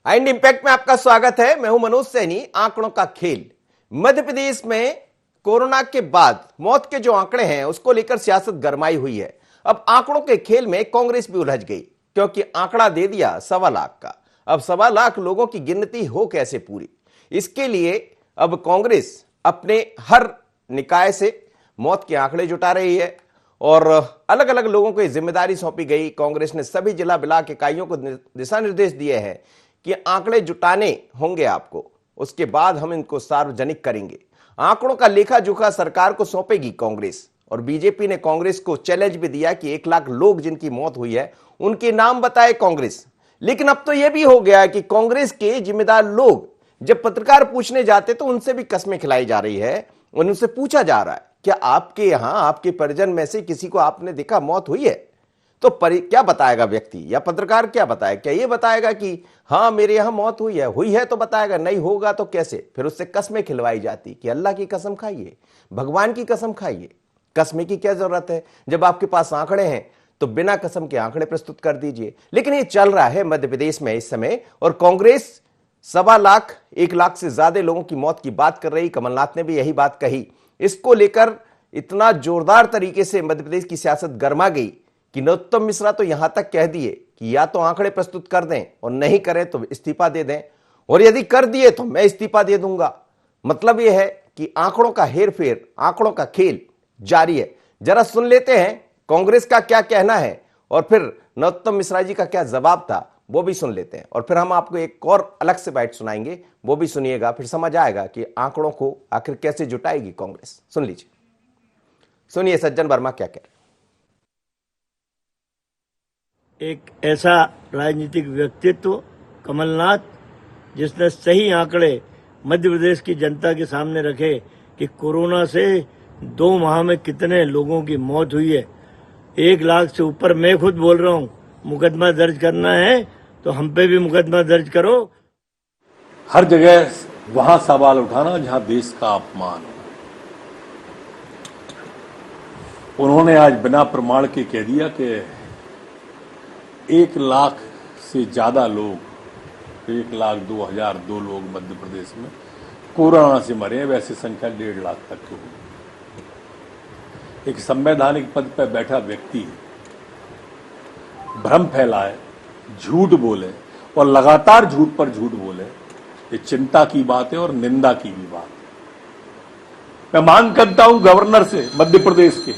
And impact में आपका स्वागत है। मैं हूं मनोज सैनी। आंकड़ों का खेल। मध्य प्रदेश में कोरोना के बाद मौत के जो आंकड़े हैं उसको लेकर सियासत गरमाई हुई है। अब आंकड़ों के खेल में कांग्रेस भी उलझ गई, क्योंकि आंकड़ा दे दिया 1.25 लाख का। अब 1.25 लाख लोगों की गिनती हो कैसे पूरी, इसके लिए अब कांग्रेस अपने हर निकाय से मौत के आंकड़े जुटा रही है और अलग अलग लोगों को जिम्मेदारी सौंपी गई। कांग्रेस ने सभी जिला ब्लॉक इकाइयों को दिशा निर्देश दिए हैं कि आंकड़े जुटाने होंगे आपको, उसके बाद हम इनको सार्वजनिक करेंगे। आंकड़ों का लेखा जोखा सरकार को सौंपेगी कांग्रेस। और बीजेपी ने कांग्रेस को चैलेंज भी दिया कि 1 लाख लोग जिनकी मौत हुई है उनके नाम बताए कांग्रेस। लेकिन अब तो यह भी हो गया कि कांग्रेस के जिम्मेदार लोग जब पत्रकार पूछने जाते तो उनसे भी कस्में खिलाई जा रही है। उनसे पूछा जा रहा है, क्या आपके यहां आपके परिजन में से किसी को आपने देखा मौत हुई है? तो क्या बताएगा व्यक्ति या पत्रकार? क्या बताएगा? क्या ये बताएगा कि हां मेरे यहां मौत हुई है तो बताएगा, नहीं होगा तो कैसे? फिर उससे कस्में खिलवाई जाती कि अल्लाह की कसम खाइए, भगवान की कसम खाइए। कसमे की क्या जरूरत है? जब आपके पास आंकड़े हैं तो बिना कसम के आंकड़े प्रस्तुत कर दीजिए। लेकिन ये चल रहा है मध्य प्रदेश में इस समय, और कांग्रेस 1.25 लाख 1 लाख से ज्यादा लोगों की मौत की बात कर रही। कमलनाथ ने भी यही बात कही। इसको लेकर इतना जोरदार तरीके से मध्य प्रदेश की सियासत गर्मा गई कि नरोत्तम मिश्रा तो यहां तक कह दिए कि या तो आंकड़े प्रस्तुत कर दें और नहीं करें तो इस्तीफा दे दें, और यदि कर दिए तो मैं इस्तीफा दे दूंगा। मतलब यह है कि आंकड़ों का हेरफेर, आंकड़ों का खेल जारी है। जरा सुन लेते हैं कांग्रेस का क्या कहना है और फिर नरोत्तम मिश्रा जी का क्या जवाब था, वो भी सुन लेते हैं। और फिर हम आपको एक और अलग से बाइट सुनाएंगे, वो भी सुनिएगा, फिर समझ आएगा कि आंकड़ों को आखिर कैसे जुटाएगी कांग्रेस। सुन लीजिए, सुनिए सज्जन वर्मा क्या कह रहे हैं। एक ऐसा राजनीतिक व्यक्तित्व कमलनाथ, जिसने सही आंकड़े मध्य प्रदेश की जनता के सामने रखे कि कोरोना से 2 माह में कितने लोगों की मौत हुई है। 1 लाख से ऊपर मैं खुद बोल रहा हूं, मुकदमा दर्ज करना है तो हम पे भी मुकदमा दर्ज करो। हर जगह वहां सवाल उठाना जहां देश का अपमान हो। उन्होंने आज बिना प्रमाण के कह दिया कि 1 लाख से ज्यादा लोग, 1,02,002 लोग मध्य प्रदेश में कोरोना से मरे हैं। वैसे संख्या 1.5 लाख तक की होगी। एक संवैधानिक पद पर बैठा व्यक्ति भ्रम फैलाए, झूठ बोले और लगातार झूठ पर झूठ बोले, ये चिंता की बात है और निंदा की भी बात है। मैं मांग करता हूं गवर्नर से मध्य प्रदेश के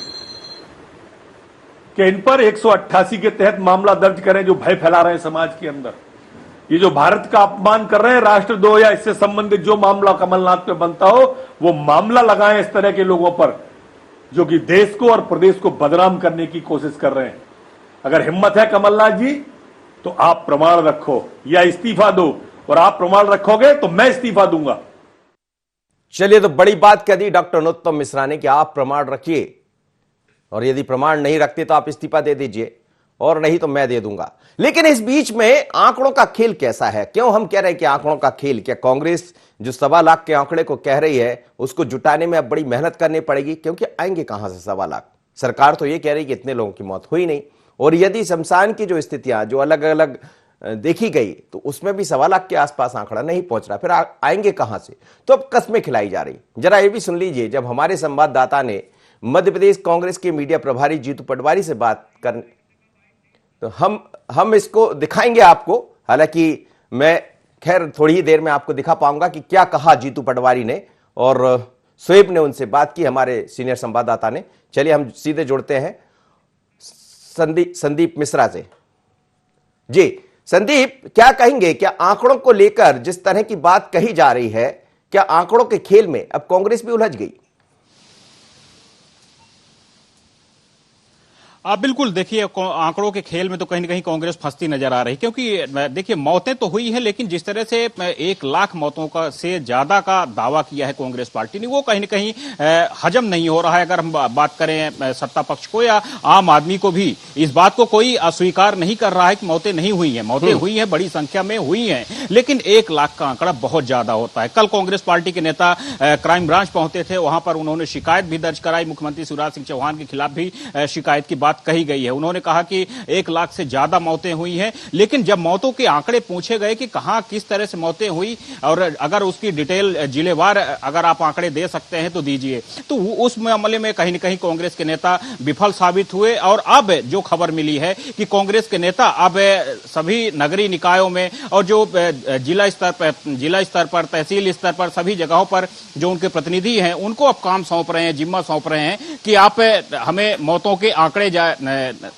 कि इन पर 188 के तहत मामला दर्ज करें, जो भय फैला रहे हैं समाज के अंदर। ये जो भारत का अपमान कर रहे हैं, राष्ट्रद्रोह या इससे संबंधित जो मामला कमलनाथ पे बनता हो, वो मामला लगाएं इस तरह के लोगों पर जो कि देश को और प्रदेश को बदनाम करने की कोशिश कर रहे हैं। अगर हिम्मत है कमलनाथ जी तो आप प्रमाण रखो या इस्तीफा दो, और आप प्रमाण रखोगे तो मैं इस्तीफा दूंगा। चलिए, तो बड़ी बात कह दी डॉक्टर नरोत्तम मिश्रा ने कि आप प्रमाण रखिए, और यदि प्रमाण नहीं रखते तो आप इस्तीफा दे दीजिए, और नहीं तो मैं दे दूंगा। लेकिन इस बीच में आंकड़ों का खेल कैसा है? क्यों हम कह रहे हैं कि आंकड़ों का खेल? क्या कांग्रेस जो 1.25 लाख के आंकड़े को कह रही है उसको जुटाने में अब बड़ी मेहनत करनी पड़ेगी, क्योंकि आएंगे कहां से 1.25 लाख? सरकार तो यह कह रही कि इतने लोगों की मौत हुई नहीं, और यदि शमशान की जो स्थितियां जो अलग अलग देखी गई तो उसमें भी 1.25 लाख के आसपास आंकड़ा नहीं पहुंच रहा। फिर आएंगे कहां से? तो अब कस्में खिलाई जा रही। जरा ये भी सुन लीजिए, जब हमारे संवाददाता ने मध्य प्रदेश कांग्रेस के मीडिया प्रभारी जीतू पटवारी से बात करने, तो हम इसको दिखाएंगे आपको। हालांकि मैं खैर थोड़ी ही देर में आपको दिखा पाऊंगा कि क्या कहा जीतू पटवारी ने, और शोएब ने उनसे बात की, हमारे सीनियर संवाददाता ने। चलिए हम सीधे जुड़ते हैं संदीप मिश्रा से। जी संदीप, क्या कहेंगे? क्या आंकड़ों को लेकर जिस तरह की बात कही जा रही है, क्या आंकड़ों के खेल में अब कांग्रेस भी उलझ गई? बिल्कुल, देखिए आंकड़ों के खेल में तो कहीं ना कहीं कांग्रेस फंसती नजर आ रही, क्योंकि देखिए मौतें तो हुई हैं, लेकिन जिस तरह से 1 लाख मौतों का से ज्यादा का दावा किया है कांग्रेस पार्टी ने, वो कहीं ना कहीं हजम नहीं हो रहा है। अगर हम बात करें सत्ता पक्ष को या आम आदमी को भी, इस बात को कोई अस्वीकार नहीं कर रहा है कि मौतें नहीं हुई हैं। मौतें हुई हैं, बड़ी संख्या में हुई हैं, लेकिन 1 लाख का आंकड़ा बहुत ज्यादा होता है। कल कांग्रेस पार्टी के नेता क्राइम ब्रांच पहुंचे थे, वहां पर उन्होंने शिकायत भी दर्ज कराई। मुख्यमंत्री शिवराज सिंह चौहान के खिलाफ भी शिकायत की बात बात कही गई है। उन्होंने कहा कि 1 लाख से ज्यादा मौतें हुई हैं, लेकिन जब मौतों के आंकड़े पूछे गए कि कहां किस तरह से मौतें हुई और अगर उसकी डिटेल जिलेवार अगर आप आंकड़े दे सकते हैं तो दीजिए, तो उस मामले में कहीं न कहीं कांग्रेस के नेता विफल साबित हुए। और अब जो खबर मिली है कि कांग्रेस के नेता अब सभी नगरीय निकायों में और जो जिला स्तर पर तहसील स्तर पर सभी जगहों पर जो उनके प्रतिनिधि हैं उनको अब काम सौंप रहे हैं, जिम्मा सौंप रहे हैं कि आप हमें मौतों के आंकड़े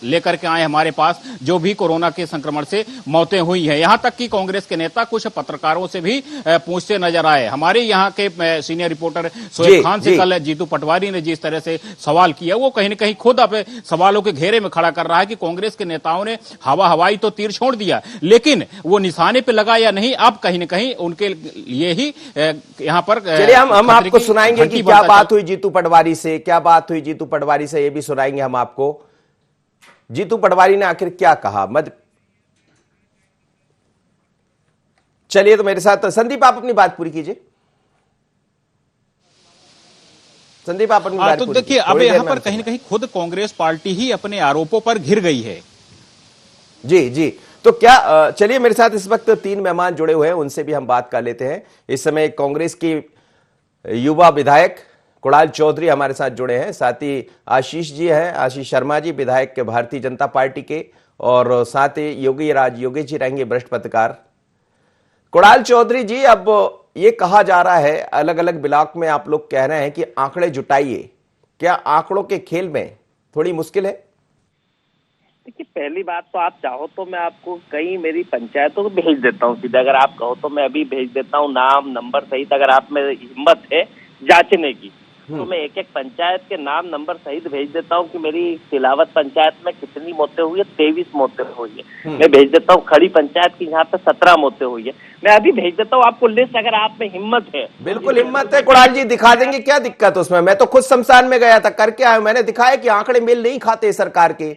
लेकर के आए हमारे पास, जो भी कोरोना के संक्रमण से मौतें हुई हैं। यहां तक कि कांग्रेस के नेता कुछ पत्रकारों से भी पूछते नजर आए। हमारे यहाँ के सीनियर रिपोर्टर सोहेब खान से कल जीतू पटवारी ने जिस तरह से सवाल किया, वो कहीं न कहीं खुद अब सवालों के घेरे में खड़ा कर रहा है कि कांग्रेस के नेताओं ने हवाई तो तीर छोड़ दिया, लेकिन वो निशाने पे लगा या नहीं, अब कहीं न कहीं उनके लिए ही यहाँ पर। चलिए हम आपको सुनाएंगे कि क्या बात हुई जीतू पटवारी से, क्या बात हुई जीतू पटवारी से, ये भी सुनाएंगे हम आपको। जीतू पटवारी ने आखिर क्या कहा चलिए तो मेरे साथ संदीप, आप अपनी बात पूरी कीजिए। संदीप, आप अपनी बात तो देखिए, अब यहाँ पर कहीं न कहीं खुद कांग्रेस पार्टी ही अपने आरोपों पर घिर गई है। जी जी, तो क्या चलिए मेरे साथ इस वक्त 3 मेहमान जुड़े हुए हैं, उनसे भी हम बात कर लेते हैं। इस समय कांग्रेस की युवा विधायक कुणाल चौधरी हमारे साथ जुड़े हैं, साथ ही आशीष जी हैं, आशीष शर्मा जी विधायक के भारतीय जनता पार्टी के, और साथ ही योगेश जी रहेंगे वरिष्ठ पत्रकार। कुणाल चौधरी जी, अब ये कहा जा रहा है अलग अलग ब्लॉक में आप लोग कह रहे हैं कि आंकड़े जुटाइए, क्या आंकड़ों के खेल में थोड़ी मुश्किल है? देखिए, पहली बात तो आप चाहो तो मैं आपको कई मेरी पंचायतों को भेज देता हूँ सीधे, अगर आप कहो तो मैं अभी भेज देता हूँ नाम नंबर सहित। अगर आप में हिम्मत है जांचने की तो मैं एक एक पंचायत के नाम नंबर सहित भेज देता हूँ कि मेरी सिलावत पंचायत में कितनी मौतें हुई है। 23 मौतें हुई है। मैं भेज देता हूँ खड़ी पंचायत की, यहाँ पे 17 मौतें हुई है। मैं अभी भेज देता हूँ आपको लिस्ट, अगर आप में हिम्मत है। बिल्कुल हिम्मत है कुणाल जी, दिखा देंगे, क्या दिक्कत उसमें। मैं तो खुद शमशान में गया था, करके आया, मैंने दिखाया कि आंकड़े मेल नहीं खाते सरकार के।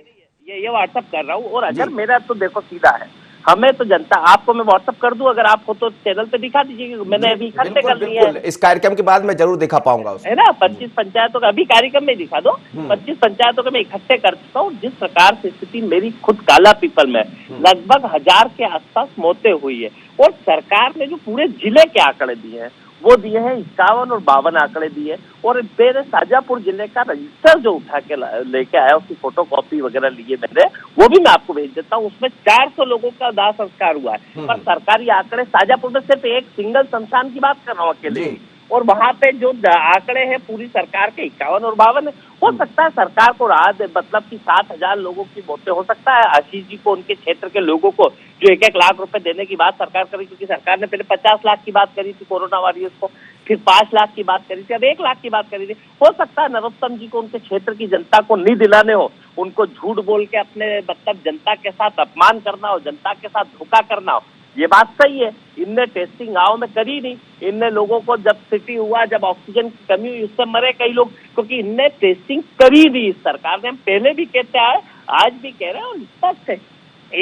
ये व्हाट्सअप कर रहा हूँ। और अगर मेरा तो देखो सीधा है, हमें तो जनता, आपको मैं व्हाट्सअप कर दूं, अगर आप हो तो चैनल पे दिखा दीजिए, मैंने अभी इकट्ठे कर लिए हैं। इस कार्यक्रम के बाद मैं जरूर दिखा पाऊंगा है ना। 25 पंचायतों का अभी कार्यक्रम में दिखा दो। 25 पंचायतों के मैं इकट्ठे कर चुका हूँ। जिस प्रकार से स्थिति मेरी खुद काला पीपल में लगभग 1000 के आसपास मौतें हुई है, और सरकार ने जो पूरे जिले के आंकड़े दिए हैं वो दिए हैं 51 और 52 आंकड़े दिए। और मेरे शाजापुर जिले का रजिस्टर जो उठा के लेके आया, उसकी फोटो कॉपी वगैरह लिए मैंने, वो भी मैं आपको भेज देता हूँ। उसमें 400 लोगों का दाह संस्कार हुआ है। पर सरकारी आंकड़े, शाजापुर में सिर्फ एक सिंगल शमशान की बात कर रहा हूँ अकेले, और वहां पे जो आंकड़े हैं पूरी सरकार के 51 और 52 है। हो सकता है सरकार को राहत, मतलब कि 7000 लोगों की मौतें, हो सकता है आशीष जी को उनके क्षेत्र के लोगों को जो 1-1 लाख रुपए देने की बात सरकार करी, क्योंकि सरकार ने पहले 50 लाख की बात करी थी कोरोना वॉरियर्स को, फिर 5 लाख की बात करी थी, अब 1 लाख की बात करी थी। हो सकता है नरोत्तम जी को उनके क्षेत्र की जनता को नहीं दिलाने हो, उनको झूठ बोल के अपने मतलब जनता के साथ अपमान करना हो, जनता के साथ धोखा करना हो। ये बात सही है, इनने टेस्टिंग गाँव में करी नहीं। इनने लोगों को जब सिटी हुआ, जब ऑक्सीजन की कमी हुई, उससे मरे कई लोग, क्योंकि इनने टेस्टिंग करी नहीं। इस सरकार ने, हम पहले भी कहते आए, आज भी कह रहे हैं, और स्पष्ट है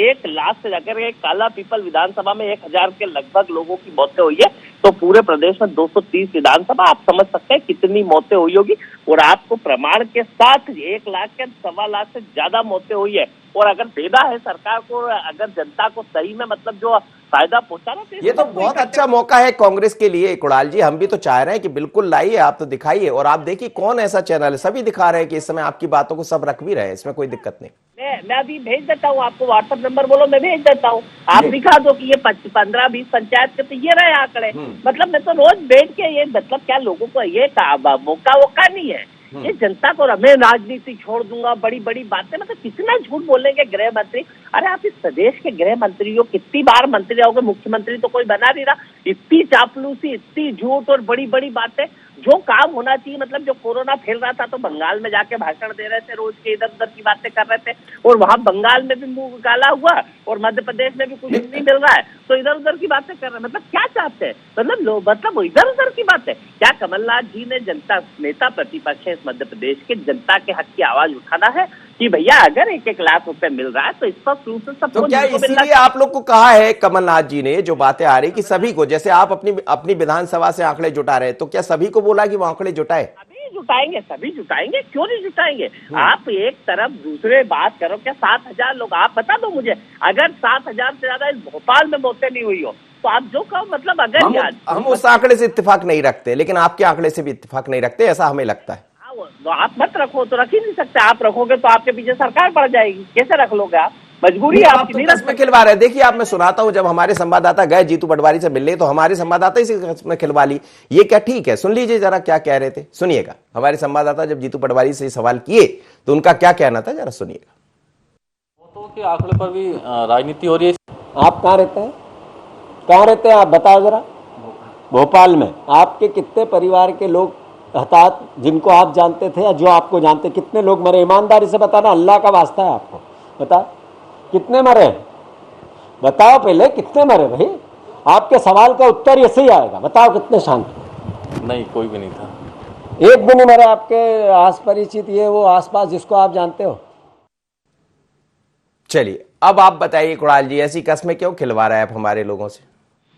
1 लाख से जाकर एक काला पीपल विधानसभा में 1000 के लगभग लोगों की मौतें हुई है, तो पूरे प्रदेश में 230 विधानसभा, आप समझ सकते हैं कितनी मौतें हुई होगी। और आपको प्रमाण के साथ 1 लाख के 1.25 लाख से ज्यादा मौतें हुई है। और अगर देना है सरकार को, अगर जनता को सही में मतलब जो फायदा पहुंचाना, ये तो बहुत अच्छा मौका है कांग्रेस के लिए कुणाल जी। हम भी तो चाह रहे हैं कि बिल्कुल लाइए, आप तो दिखाइए। और आप देखिए कौन ऐसा चैनल है, सभी दिखा रहे हैं कि इस समय आपकी बातों को सब रख भी रहे हैं, इसमें कोई दिक्कत नहीं। मैं अभी भेज देता हूँ आपको, व्हाट्सएप नंबर बोलो, मैं भेज देता हूँ। आप दिखा दो कि ये 15-20 पंचायत के तो ये रहे आंकड़े। मतलब मैं तो रोज बैठ के ये, मतलब क्या लोगों को ये मौका नहीं है, ये जनता को, मैं राजनीति छोड़ दूंगा, बड़ी बड़ी बातें, मतलब कितना झूठ बोलेंगे गृह मंत्री। अरे आप इस प्रदेश के गृह मंत्री हो, कितनी बार मंत्री रहोगे, मुख्यमंत्री तो कोई बना नहीं रहा। इतनी चापलूसी, इतनी झूठ और बड़ी बड़ी बातें। जो काम होना चाहिए, मतलब जो कोरोना फैल रहा था तो बंगाल में जाके भाषण दे रहे थे, रोज के इधर उधर की बातें कर रहे थे, और वहां बंगाल में भी मुंह काला हुआ, और मध्य प्रदेश में भी कुछ नहीं मिल रहा है, तो इधर उधर की बातें कर रहे हैं। मतलब क्या चाहते हैं, मतलब इधर उधर की बातें। क्या कमलनाथ जी ने, जनता नेता प्रतिपक्ष है इस मध्य प्रदेश के, जनता के हक की आवाज उठाना है कि भैया अगर 1-1 लाख रुपए मिल रहा है तो स्पष्ट रूप से सबको। तो क्या इसीलिए आप लोग को कहा है कमलनाथ जी ने, जो बातें आ रही कि सभी को, जैसे आप अपनी विधानसभा से आंकड़े जुटा रहे, तो क्या सभी को बोला कि वो आंकड़े जुटाए? अभी जुटाएंगे, सभी जुटाएंगे, क्यों नहीं जुटाएंगे। आप एक तरफ दूसरे बात करो, क्या 7,000 लोग, आप बता दो मुझे, अगर 7,000 से ज्यादा इस भोपाल में मौतें नहीं हुई हो तो आप जो कहो, मतलब अगर हम उस आंकड़े से इत्तेफाक नहीं रखते, लेकिन आपके आंकड़े से भी इत्तेफाक नहीं रखते, ऐसा हमें लगता है। तो आप मत रखो, तो रख ही नहीं सकते। आप रखोगे तो आपके पीछे सरकार पड़ जाएगी, कैसे रख लोगे आप, मजबूरी है आप आपकी, तो नहीं कस रख में खिलवा रहे हैं। देखिए, आप मैं सुनाता हूं, जब हमारे संवाददाता गए जीतू पटवारी से मिलने, तो हमारे संवाददाता इसी कस में खिलवा ली। ये क्या ठीक है? सुन लीजिए जरा क्या कह रहे थे, सुनिएगा। हमारे संवाददाता जब जीतू पटवारी से सवाल किए तो उनका क्या कहना था, जरा सुनिएगा। मौतों के आंकड़े पर भी राजनीति हो रही है। आप कहाँ रहते हैं? कहाँ रहते हैं आप बताओ जरा। भोपाल में आपके कितने परिवार के लोग हताहत, जिनको आप जानते थे या जो आपको जानते, कितने लोग मरे? ईमानदारी से बताना, अल्लाह का वास्ता है आपको, बताओ कितने मरे? बताओ पहले कितने मरे भाई। आपके सवाल का उत्तर ऐसे ही आएगा, बताओ कितने? शांत नहीं, कोई भी नहीं था। एक भी नहीं मरे आपके आस परिचित, ये वो आसपास जिसको आप जानते हो। चलिए, अब आप बताइए कुणाल जी, ऐसी कस्में क्यों खिलवा रहे हैं आप हमारे लोगों से?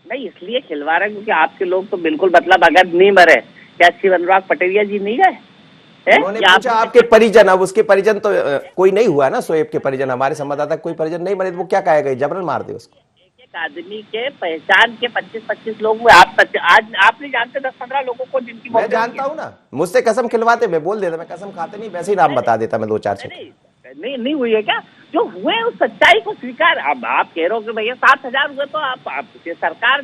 नहीं, इसलिए खिलवा रहे हैं क्योंकि आपके लोग तो बिल्कुल, मतलब अगर नहीं मरे, क्या शिव अनुराग पटेरिया जी नहीं गए? उन्होंने पूछा आपके परिजन, अब उसके परिजन तो कोई नहीं हुआ ना, शोएब के परिजन, हमारे संवाददाता कोई परिजन नहीं मरे, तो वो क्या कहेगा, जबरन मार दे उसको। एक आदमी के पहचान के 25-25 लोग हुए। आप आज आप नहीं जानते 10-15 लोगों को जिनकी मैं जानता हूं ना, मुझसे कसम खिलवाते, मैं बोल देता, मैं कसम खाते नहीं, वैसे ही नाम बता देता मैं 2-4 से। नहीं हुई है क्या? जो हुए उस सच्चाई को स्वीकार। अब आप कह रहे हो कि भैया 7,000 हुए तो आप सरकार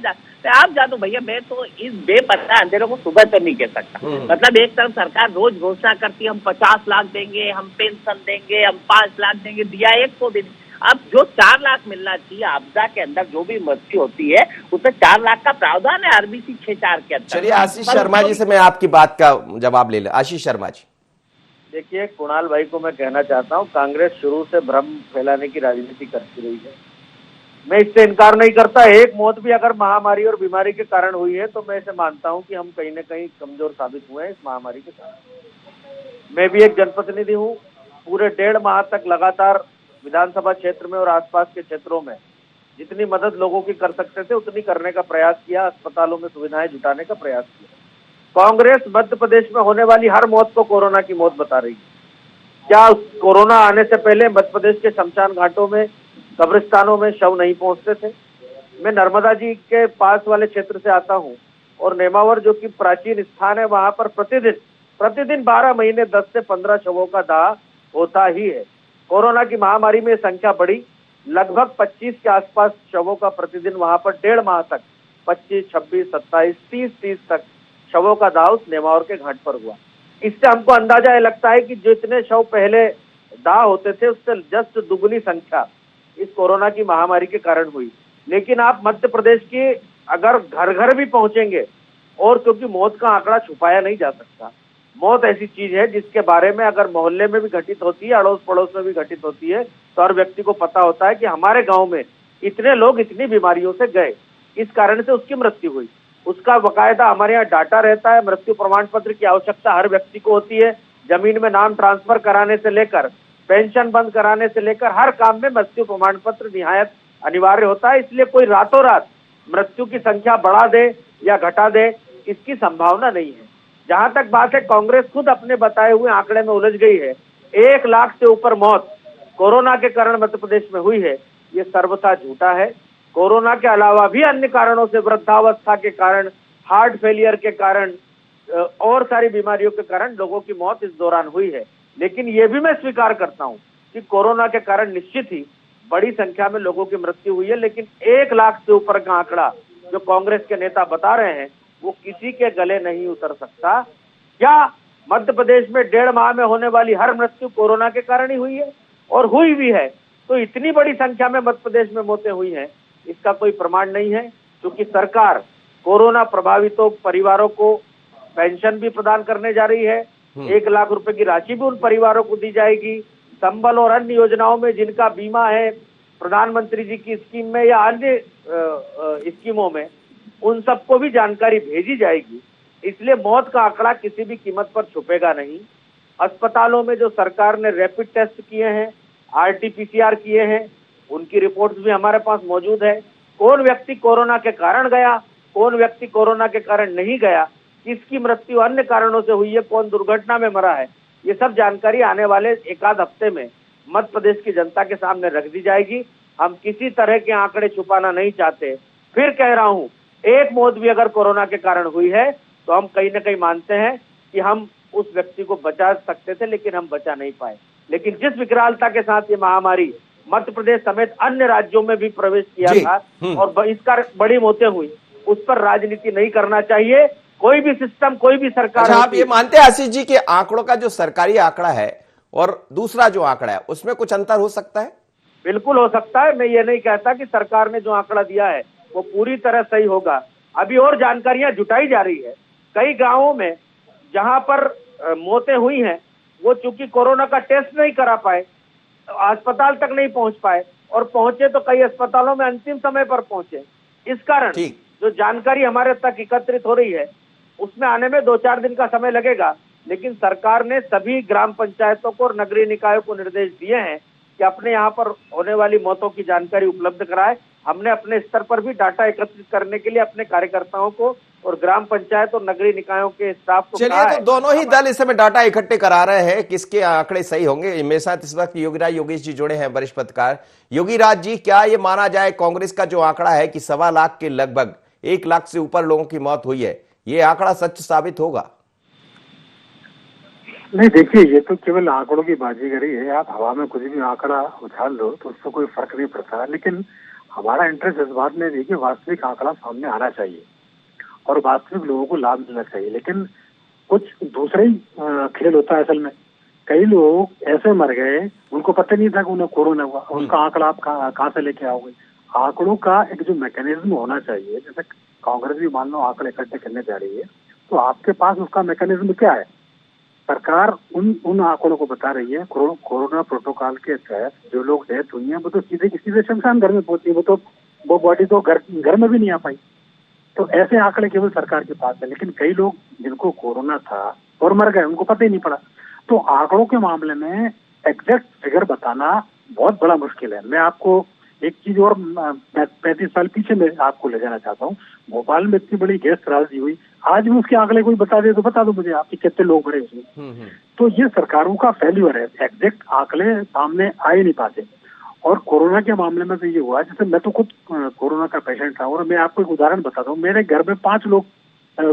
आप जा दो भैया, मैं तो इस बेपत्ता अंधेरों को सुबह तो नहीं कह सकता। मतलब एक तरफ सरकार रोज घोषणा करती है हम 50 लाख देंगे, हम पेंशन देंगे, हम 5 लाख देंगे, दिया 1 को भी। अब जो 4 लाख मिलना चाहिए आपदा के अंदर जो भी मृत्यु होती है, उसमें 4 लाख का प्रावधान है आरबीसी 6-4 के अंदर। चलिए, आशीष शर्मा जी से मैं आपकी बात का जवाब ले लूं। आशीष शर्मा जी, देखिए, कुणाल भाई को मैं कहना चाहता हूँ, कांग्रेस शुरू से भ्रम फैलाने की राजनीति करती रही है। मैं इससे इनकार नहीं करता, एक मौत भी अगर महामारी और बीमारी के कारण हुई है तो मैं इसे मानता हूँ कि हम कहीं न कहीं कमजोर साबित हुए हैं इस महामारी के कारण। मैं भी एक जनप्रतिनिधि हूँ, पूरे 1.5 माह तक लगातार विधानसभा क्षेत्र में और आसपास के क्षेत्रों में जितनी मदद लोगों की कर सकते थे उतनी करने का प्रयास किया, अस्पतालों में सुविधाएं जुटाने का प्रयास किया। कांग्रेस मध्य प्रदेश में होने वाली हर मौत को कोरोना की मौत बता रही है। क्या कोरोना आने से पहले मध्य प्रदेश के शमशान घाटों में, कब्रिस्तानों में शव नहीं पहुंचते थे? मैं नर्मदा जी के पास वाले क्षेत्र से आता हूं और नेमावर जो कि प्राचीन स्थान है, वहां पर प्रतिदिन 12 महीने 10 से 15 शवों का दाह होता ही है। कोरोना की महामारी में संख्या बढ़ी, लगभग 25 के आसपास शवों का प्रतिदिन वहां पर 1.5 माह तक 25, 26, 27, 30 तक शवों का दाह उस नेमावर के घाट पर हुआ। इससे हमको अंदाजा ये लगता है कि जितने शव पहले दाह होते थे उससे जस्ट दुगुनी संख्या इस कोरोना की महामारी के कारण हुई। लेकिन आप मध्य प्रदेश की अगर घर घर भी पहुंचेंगे, और क्योंकि मौत का आंकड़ा छुपाया नहीं जा सकता, मौत ऐसी चीज है जिसके बारे में अगर मोहल्ले में भी घटित होती है, अड़ोस पड़ोस में भी घटित होती है, तो हर व्यक्ति को पता होता है कि हमारे गांव में इतने लोग इतनी बीमारियों से गए, इस कारण से उसकी मृत्यु हुई। उसका बकायदा हमारे यहाँ डाटा रहता है। मृत्यु प्रमाण पत्र की आवश्यकता हर व्यक्ति को होती है। जमीन में नाम ट्रांसफर कराने से लेकर पेंशन बंद कराने से लेकर हर काम में मृत्यु प्रमाण पत्र निहायत अनिवार्य होता है। इसलिए कोई रातों रात मृत्यु की संख्या बढ़ा दे या घटा दे, इसकी संभावना नहीं है। जहां तक बात है, कांग्रेस खुद अपने बताए हुए आंकड़े में उलझ गई है। 1 लाख से ऊपर मौत कोरोना के कारण मध्य प्रदेश में हुई है, ये सर्वथा झूठा है। कोरोना के अलावा भी अन्य कारणों से, वृद्धावस्था के कारण, हार्ट फेलियर के कारण और सारी बीमारियों के कारण लोगों की मौत इस दौरान हुई है। लेकिन ये भी मैं स्वीकार करता हूं कि कोरोना के कारण निश्चित ही बड़ी संख्या में लोगों की मृत्यु हुई है। लेकिन 1 लाख से ऊपर का आंकड़ा जो कांग्रेस के नेता बता रहे हैं वो किसी के गले नहीं उतर सकता। क्या मध्य प्रदेश में 1.5 माह में होने वाली हर मृत्यु कोरोना के कारण ही हुई है? और हुई भी है तो इतनी बड़ी संख्या में मध्य प्रदेश में मौतें हुई हैं, इसका कोई प्रमाण नहीं है। क्योंकि सरकार कोरोना प्रभावितों परिवारों को पेंशन भी प्रदान करने जा रही है। 1 लाख रुपए की राशि भी उन परिवारों को दी जाएगी। संबल और अन्य योजनाओं में जिनका बीमा है प्रधानमंत्री जी की स्कीम में या अन्य स्कीमों में, उन सबको भी जानकारी भेजी जाएगी। इसलिए मौत का आंकड़ा किसी भी कीमत पर छुपेगा नहीं। अस्पतालों में जो सरकार ने रैपिड टेस्ट किए हैं, RT-PCR किए हैं, उनकी रिपोर्ट्स भी हमारे पास मौजूद है। कौन व्यक्ति कोरोना के कारण गया, कौन व्यक्ति कोरोना के कारण नहीं गया, किसकी मृत्यु अन्य कारणों से हुई है, कौन दुर्घटना में मरा है, ये सब जानकारी आने वाले एक आध हफ्ते में मध्य प्रदेश की जनता के सामने रख दी जाएगी। हम किसी तरह के आंकड़े छुपाना नहीं चाहते। फिर कह रहा हूं, एक मौत भी अगर कोरोना के कारण हुई है तो हम कहीं ना कहीं मानते हैं कि हम उस व्यक्ति को बचा सकते थे, लेकिन हम बचा नहीं पाए। लेकिन जिस विकरालता के साथ ये महामारी मध्य प्रदेश समेत अन्य राज्यों में भी प्रवेश किया था और इसका बड़ी मौतें हुई, उस पर राजनीति नहीं करना चाहिए। कोई भी सिस्टम, कोई भी सरकार। अच्छा, आप ये मानते हैं आशीष जी के आंकड़ों का जो सरकारी आंकड़ा है और दूसरा जो आंकड़ा है उसमें कुछ अंतर हो सकता है? बिल्कुल हो सकता है। मैं ये नहीं कहता कि सरकार ने जो आंकड़ा दिया है वो पूरी तरह सही होगा। अभी और जानकारियां जुटाई जा रही है। कई गांवों में जहां पर मौतें हुई हैं, वो चूंकि कोरोना का टेस्ट नहीं करा पाए, अस्पताल तक नहीं पहुंच पाए, और पहुंचे तो कई अस्पतालों में अंतिम समय पर पहुंचे। इस कारण जो जानकारी हमारे तक एकत्रित हो रही है उसमें आने में 2-4 दिन का समय लगेगा। लेकिन सरकार ने सभी ग्राम पंचायतों को और नगरीय निकायों को निर्देश दिए हैं कि अपने यहाँ पर होने वाली मौतों की जानकारी उपलब्ध कराए। हमने अपने स्तर पर भी डाटा एकत्रित करने के लिए अपने कार्यकर्ताओं को और ग्राम पंचायत और नगरीय निकायों के स्टाफ को चलिए, तो दोनों ही दल इस समय डाटा इकट्ठे करा रहे हैं, किसके आंकड़े सही होंगे। मेरे साथ इस वक्त योगीराज योगेश जी जुड़े हैं, वरिष्ठ पत्रकार। योगीराज जी, क्या ये माना जाए कांग्रेस का जो आंकड़ा है कि 1.25 लाख के लगभग 1 लाख से ऊपर लोगों की मौत हुई है, ये आंकड़ा सच साबित होगा? नहीं, देखिए, ये तो केवल आंकड़ों की बाजीगरी है। आप हवा में कुछ भी आंकड़ा उछाल दो तो उससे कोई फर्क नहीं पड़ता। लेकिन हमारा इंटरेस्ट इस बात में है कि वास्तविक आंकड़ा सामने आना चाहिए और वास्तविक लोगों को लाभ मिलना चाहिए। लेकिन कुछ दूसरा ही खेल होता है असल में। कई लोग ऐसे मर गए, उनको पता नहीं था कि उन्हें कोरोना हुआ, उनका आंकड़ा आप कहाँ से लेके आओगे? आंकड़ों का एक जो मैकेनिज्म होना चाहिए, जैसे कांग्रेस भी मान लो आंकड़े इकट्ठे करने जा रही है, तो आपके पास उसका मैकेनिज्म क्या है? सरकार उन आंकड़ों को बता रही है। कोरोना प्रोटोकॉल के तहत जो लोग डेथ हुई है वो तो सीधे शमशान घर में पहुंची, वो बॉडी तो घर में भी नहीं आ पाई। तो ऐसे आंकड़े केवल सरकार के पास है। लेकिन कई लोग जिनको कोरोना था और मर गए, उनको पता ही नहीं पड़ा। तो आंकड़ों के मामले में एग्जैक्ट फिगर बताना बहुत बड़ा मुश्किल है। मैं आपको एक चीज और 35 साल पीछे में आपको ले जाना चाहता हूँ। भोपाल में इतनी बड़ी गैस त्रासदी हुई, आज भी उसके आंकड़े कोई बता दे तो बता दो मुझे, आपके कितने लोग मरे उसमें। तो ये सरकारों का फेल्यूर है, एग्जैक्ट आंकड़े सामने आ ही नहीं पाते। और कोरोना के मामले में तो ये हुआ, जैसे मैं तो खुद कोरोना का पेशेंट था और मैं आपको एक उदाहरण बताता हूँ। मेरे घर में 5 लोग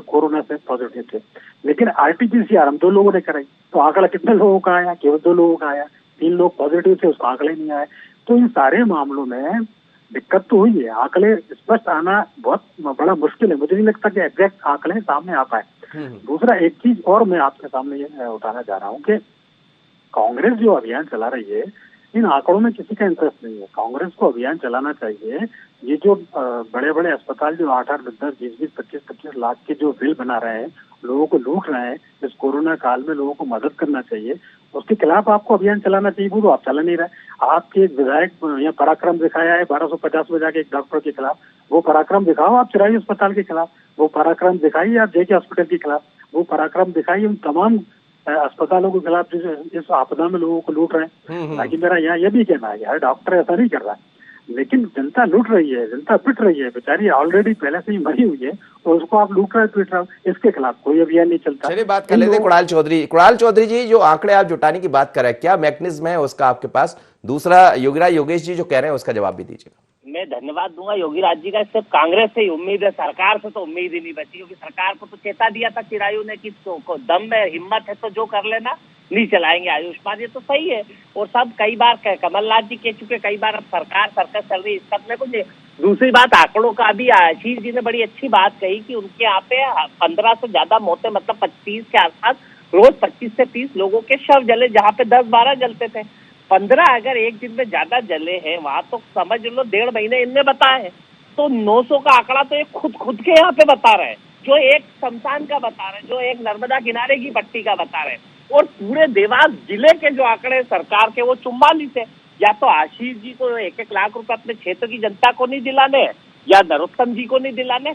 कोरोना से पॉजिटिव थे, लेकिन RT-PCR हम 2 लोगों ने कराई, तो आंकड़ा कितने लोगों का आया? केवल 2 लोगों का आया। 3 लोग पॉजिटिव थे, उसका आंकड़ा ही नहीं आया। तो इन सारे मामलों में दिक्कत तो हुई है। आंकड़े स्पष्ट आना बहुत बड़ा मुश्किल है। मुझे नहीं लगता कि एग्जैक्ट आंकड़े सामने आ पाए। दूसरा एक चीज और मैं आपके सामने ये उठाना चाह रहा हूँ कि कांग्रेस जो अभियान चला रही है, इन आंकड़ों में किसी का इंटरेस्ट नहीं है। कांग्रेस को अभियान चलाना चाहिए। ये जो बड़े बड़े अस्पताल जो 8-8, 10-10, 20-20, 25-25 लाख के जो बिल बना रहे हैं, लोगों को लूट रहे हैं, इस कोरोना काल में लोगों को मदद करना चाहिए, उसके खिलाफ आपको अभियान चलाना चाहिए। वो तो आप चला नहीं रहे। आपके एक विधायक यहाँ पराक्रम दिखाया है 1250 में जाके एक डॉक्टर के खिलाफ, वो पराक्रम दिखाओ आप चिराई अस्पताल के खिलाफ, वो पराक्रम दिखाइए आप JK हॉस्पिटल के खिलाफ, वो पराक्रम दिखाइए उन तमाम अस्पतालों के खिलाफ जो इस आपदा में लोगों को लूट रहे हैं। ताकि मेरा यहाँ ये भी कहना है, हर डॉक्टर ऐसा नहीं कर रहा है, लेकिन जनता लूट रही है, जनता पिट रही है, बेचारी ऑलरेडी पहले से ही मरी हुई है और उसको आप लूट रहे पीट रहे हो, इसके खिलाफ कोई अभियान नहीं चलता। चलिए बात कर लेते हैं कुणाल चौधरी जी, जो आंकड़े आप जुटाने की बात कर रहे हैं, क्या मैकेनिज्म है उसका आपके पास? दूसरा योगीराज योगेश जी जो कह रहे हैं उसका जवाब भी दीजिएगा। मैं धन्यवाद दूंगा योगीराज जी का। सिर्फ कांग्रेस से ही उम्मीद है, सरकार से तो उम्मीद ही नहीं बची, क्योंकि सरकार को तो चेता दिया था चिरायू ने कि तो दम में हिम्मत है तो जो कर लेना, नहीं चलाएंगे आयुष्मान। ये तो सही है और सब कई बार कमलनाथ जी कह चुके, कई बार अब सरकार सर्कस चल रही है, इसका में कुछ। दूसरी बात आंकड़ों का भी आशीष जी ने बड़ी अच्छी बात कही कि उनके यहाँ पे 15 से ज्यादा मौतें, मतलब 25 के आसपास रोज 25 से 30 लोगों के शव जले, जहाँ पे 10-12 जलते थे। 15 अगर एक दिन में ज्यादा जले हैं वहां, तो समझ लो 1.5 महीने इनने बताए हैं। तो 900 का आंकड़ा तो एक खुद के यहाँ पे बता रहे हैं, जो एक शमशान का बता रहे हैं, जो एक नर्मदा किनारे की पट्टी का बता रहे हैं। और पूरे देवास जिले के जो आंकड़े सरकार के वो 44 है। या तो आशीष जी को 1-1 लाख रुपए अपने क्षेत्र की जनता को नहीं दिलाने, या नरोत्तम जी को नहीं दिलाने।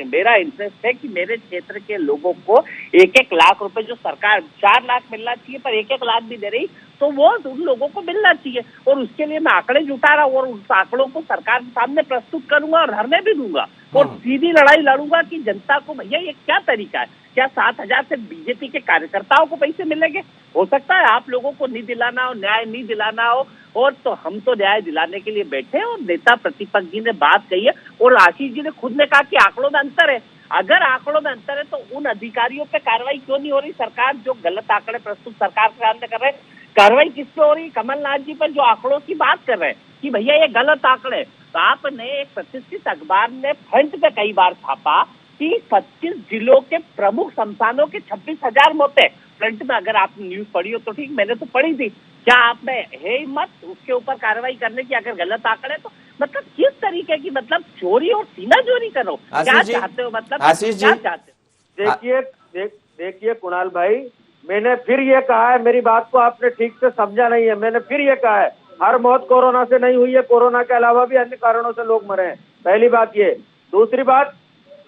मेरा इंटरेस्ट है कि मेरे क्षेत्र के लोगों को 1-1 लाख रुपए, जो सरकार 4 लाख मिलना चाहिए पर 1-1 लाख भी दे रही, तो वो उन लोगों को मिलना चाहिए। और उसके लिए मैं आंकड़े जुटा रहा हूँ और उस आंकड़ों को सरकार के सामने प्रस्तुत करूंगा और धरने भी दूंगा। और सीधी लड़ाई लड़ूंगा कि जनता को, भैया ये क्या तरीका है? क्या 7,000 से बीजेपी के कार्यकर्ताओं को पैसे मिलेंगे? हो सकता है आप लोगों को नहीं दिलाना हो, न्याय नहीं दिलाना हो, और तो हम तो न्याय दिलाने के लिए बैठे हैं। और नेता प्रतिपक्ष जी ने बात कही है और आशीष जी ने खुद ने कहा कि आंकड़ों में अंतर है। अगर आंकड़ों में अंतर है तो उन अधिकारियों पे कार्रवाई क्यों नहीं हो रही? सरकार जो गलत आंकड़े प्रस्तुत सरकार के सामने कर रहे हैं, कार्रवाई किस पे हो रही? कमलनाथ जी पर जो आंकड़ों की बात कर रहे हैं कि भैया ये गलत आंकड़े, तो आपने एक प्रतिष्ठित अखबार ने फ्रंट पे कई बार छापा कि 25 जिलों के प्रमुख शमशानों के 26,000 मौतें। फ्रंट में अगर आपने न्यूज पढ़ी हो तो ठीक, मैंने तो पढ़ी थी। क्या आपने है हिम्मत उसके ऊपर कार्रवाई करने की अगर गलत आंकड़े? तो मतलब किस तरीके की, मतलब चोरी और सीना चोरी करो, क्या चाहते हो? मतलब आशीष जी, क्या चाहते हो? देखिए कुणाल भाई, मैंने फिर ये कहा है, मेरी बात को आपने ठीक से समझा नहीं है। मैंने फिर ये कहा है, हर मौत कोरोना से नहीं हुई है, कोरोना के अलावा भी अन्य कारणों से लोग मरे हैं। पहली बात ये। दूसरी बात,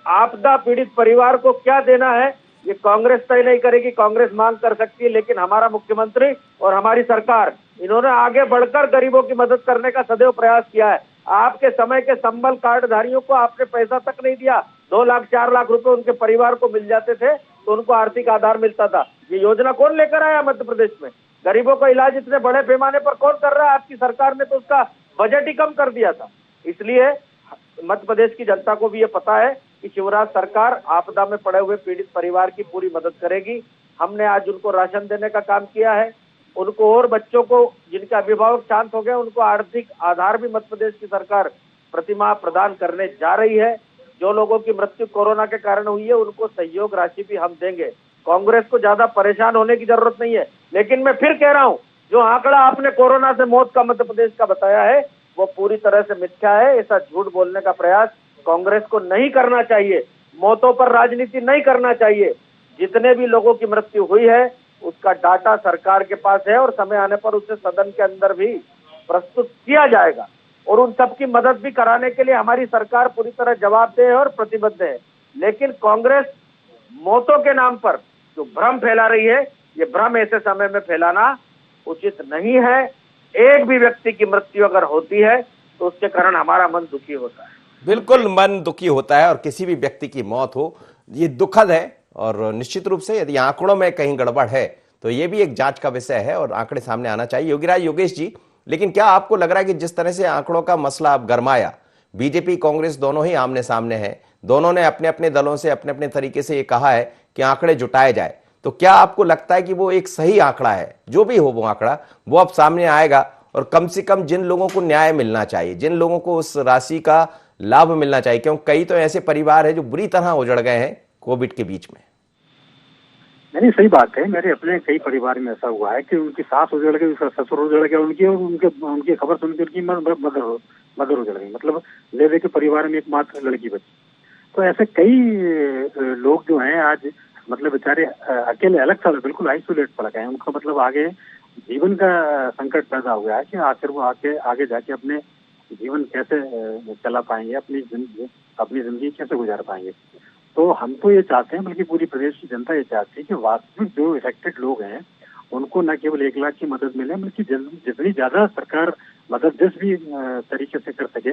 आपदा पीड़ित परिवार को क्या देना है ये कांग्रेस तय नहीं करेगी। कांग्रेस मांग कर सकती है, लेकिन हमारा मुख्यमंत्री और हमारी सरकार, इन्होंने आगे बढ़कर गरीबों की मदद करने का सदैव प्रयास किया है। आपके समय के संबल कार्डधारियों को आपने पैसा तक नहीं दिया। 2 लाख 4 लाख रुपए उनके परिवार को मिल जाते थे तो उनको आर्थिक आधार मिलता था। ये योजना कौन लेकर आया मध्य प्रदेश में? गरीबों का इलाज इतने बड़े पैमाने पर कौन कर रहा है? आपकी सरकार ने तो उसका बजट ही कम कर दिया था। इसलिए मध्य प्रदेश की जनता को भी ये पता है कि शिवराज सरकार आपदा में पड़े हुए पीड़ित परिवार की पूरी मदद करेगी। हमने आज उनको राशन देने का काम किया है, उनको और बच्चों को जिनके अभिभावक शांत हो गए उनको आर्थिक आधार भी मध्य प्रदेश की सरकार प्रतिमाह प्रदान करने जा रही है। जो लोगों की मृत्यु कोरोना के कारण हुई है उनको सहयोग राशि भी हम देंगे। कांग्रेस को ज्यादा परेशान होने की जरूरत नहीं है। लेकिन मैं फिर कह रहा हूं, जो आंकड़ा आपने कोरोना से मौत का मध्य प्रदेश का बताया है वो पूरी तरह से मिथ्या है। ऐसा झूठ बोलने का प्रयास कांग्रेस को नहीं करना चाहिए। मौतों पर राजनीति नहीं करना चाहिए। जितने भी लोगों की मृत्यु हुई है उसका डाटा सरकार के पास है और समय आने पर उसे सदन के अंदर भी प्रस्तुत किया जाएगा और उन सबकी मदद भी कराने के लिए हमारी सरकार पूरी तरह जवाबदेह है और प्रतिबद्ध है। लेकिन कांग्रेस मौतों के नाम पर जो भ्रम फैला रही है, ये भ्रम ऐसे समय में फैलाना उचित नहीं है। एक भी व्यक्ति की मृत्यु अगर होती है तो उसके कारण हमारा मन दुखी होता है। बिल्कुल मन दुखी होता है और किसी भी व्यक्ति की मौत हो ये दुखद है। और निश्चित रूप से यदि आंकड़ों में कहीं गड़बड़ है तो ये भी एक जांच का विषय है और आंकड़े सामने आना चाहिए। योगेश जी, लेकिन क्या आपको लग रहा है कि जिस तरह से आंकड़ों का मसला अब गरमाया, बीजेपी कांग्रेस दोनों ही आमने सामने हैं, दोनों ने अपने अपने दलों से अपने अपने तरीके से ये कहा है कि आंकड़े जुटाए जाए, तो क्या आपको लगता है कि वो एक सही आंकड़ा है? जो भी हो वो आंकड़ा वो अब सामने आएगा और कम से कम जिन लोगों को न्याय मिलना चाहिए, जिन लोगों को उस राशि का लाभ मिलना चाहिए, क्योंकि कई तो ऐसे परिवार हैं जो बुरी तरह उजड़ गए हैं कोविड के बीच में। नहीं, सही बात है। मेरे अपने कई परिवार में ऐसा हुआ है कि उनकी सास उजड़ गई, ससुर उजड़ गया उनकी, और उनकी खबर सुनकर उनकी मदर उजड़ गई। मतलब ले के परिवार में एकमात्र लड़की बची। तो ऐसे कई लोग जो हैं आज मतलब बेचारे अकेले अलग थलग बिल्कुल आइसोलेट पड़ गए हैं। उनका मतलब आगे जीवन का संकट पैदा हुआ है कि आखिर वो आगे जाके अपने जीवन कैसे चला पाएंगे, अपनी जिंदगी कैसे गुजार पाएंगे। तो हम तो ये चाहते हैं, बल्कि पूरी प्रदेश की जनता ये चाहती है कि वास्तविक जो इफेक्टेड लोग हैं उनको न केवल 1 लाख की मदद मिले, बल्कि जितनी ज्यादा सरकार मदद जिस भी तरीके से कर सके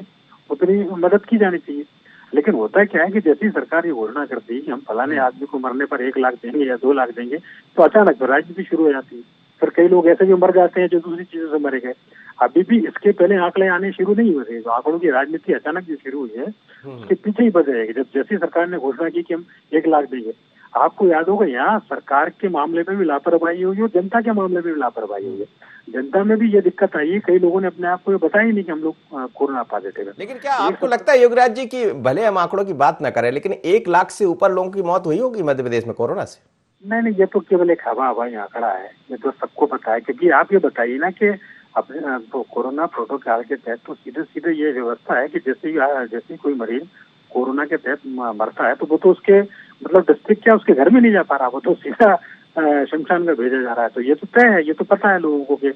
उतनी मदद की जानी चाहिए। लेकिन होता क्या है कि जैसी सरकार ये घोषणा करती है कि हम फलाने आदमी को मरने पर 1 लाख देंगे या 2 लाख देंगे, तो अचानक तो राजनीति शुरू हो जाती है। फिर कई लोग ऐसे भी मर जाते हैं जो दूसरी चीजों से मरे गए। अभी भी इसके पहले आंकड़े आने शुरू नहीं हुए थे। तो आंकड़ों की राजनीति अचानक जो शुरू हुई है उसके पीछे ही वजह है कि जब जैसी सरकार ने घोषणा की कि हम 1 लाख देंगे, आपको याद होगा यहाँ सरकार के मामले में भी लापरवाही हुई और जनता के मामले में भी लापरवाही हुई है। जनता में भी ये दिक्कत आई है, कई लोगों ने अपने आप को ये बताया ही नहीं कि हम लोग कोरोना पॉजिटिव है। लेकिन क्या आपको लगता है योगराज जी कि भले हम आंकड़ों की बात न करें, लेकिन 1 लाख से ऊपर लोगों की मौत हुई होगी मध्य प्रदेश में कोरोना से? नहीं, ये तो केवल एक हवाई आंकड़ा है। ये तो सबको पता है, क्योंकि आप ये बताइए ना कि अपने तो कोरोना प्रोटोकॉल के तहत तो सीधे ये व्यवस्था है कि जैसे कोई मरीज कोरोना के तहत मरता है तो वो तो उसके मतलब डिस्ट्रिक्ट क्या उसके घर में नहीं जा पा रहा, वो तो सीधा शमशान में भेजा जा रहा है। तो ये तो तय है, ये तो पता है लोगों को कि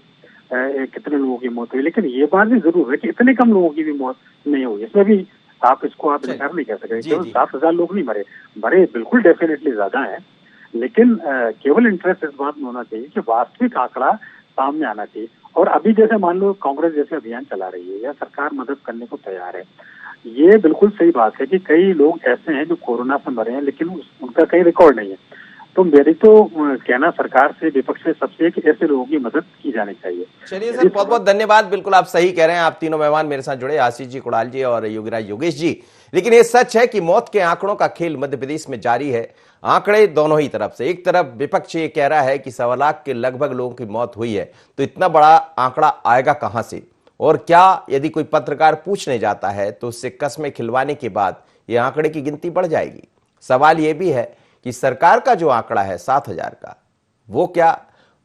कितने लोगों की मौत हुई। लेकिन ये बात भी जरूर है कि इतने कम लोगों की भी मौत नहीं हुई। इसमें भी आप इनकार नहीं कर सकते। केवल 7,000 लोग नहीं मरे बिल्कुल डेफिनेटली ज्यादा है। लेकिन केवल इंटरेस्ट इस बात में होना चाहिए कि वास्तविक आंकड़ा सामने आना चाहिए। और अभी जैसे मान लो कांग्रेस जैसे अभियान चला रही है या सरकार मदद करने को तैयार है, ये बिल्कुल सही बात है कि कई लोग ऐसे हैं जो कोरोना से मरे हैं, लेकिन उनका कहीं रिकॉर्ड नहीं है। तो मेरी तो कहना सरकार से, विपक्ष से सबसे, कि ऐसे लोगों की मदद की जानी चाहिए। चलिए सर, बहुत बहुत धन्यवाद। बिल्कुल आप सही कह रहे हैं। आप तीनों मेहमान मेरे साथ जुड़े, आशीष जी, कुणाल जी और योगीराज योगेश जी। लेकिन ये सच है कि मौत के आंकड़ों का खेल मध्य प्रदेश में जारी है। आंकड़े दोनों ही तरफ से, एक तरफ विपक्ष ये कह रहा है कि 1.25 लाख के लगभग लोगों की मौत हुई है, तो इतना बड़ा आंकड़ा आएगा कहां से, और क्या यदि कोई पत्रकार पूछने जाता है तो उससे कस्में खिलवाने के बाद यह आंकड़े की गिनती बढ़ जाएगी। सवाल यह भी है कि सरकार का जो आंकड़ा है 7,000 का, वो क्या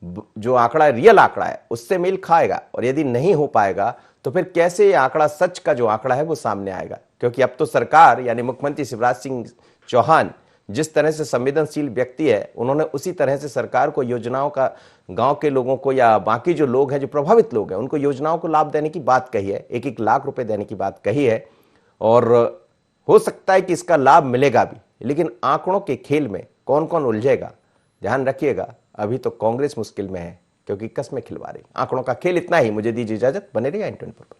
जो आंकड़ा रियल आंकड़ा है उससे मेल खाएगा, और यदि नहीं हो पाएगा तो फिर कैसे ये आंकड़ा, सच का जो आंकड़ा है वो सामने आएगा। क्योंकि अब तो सरकार यानी मुख्यमंत्री शिवराज सिंह चौहान जिस तरह से संवेदनशील व्यक्ति है, उन्होंने उसी तरह से सरकार को योजनाओं का, गांव के लोगों को या बाकी जो लोग हैं, जो प्रभावित लोग हैं, उनको योजनाओं को लाभ देने की बात कही है, 1-1 लाख रुपए देने की बात कही है। और हो सकता है कि इसका लाभ मिलेगा भी, लेकिन आंकड़ों के खेल में कौन कौन उलझेगा, ध्यान रखिएगा। अभी तो कांग्रेस मुश्किल में है क्योंकि कस्में खिलवा रही। आंकड़ों का खेल इतना ही। मुझे दीजिए इजाजत, बने रहिए N24 पर।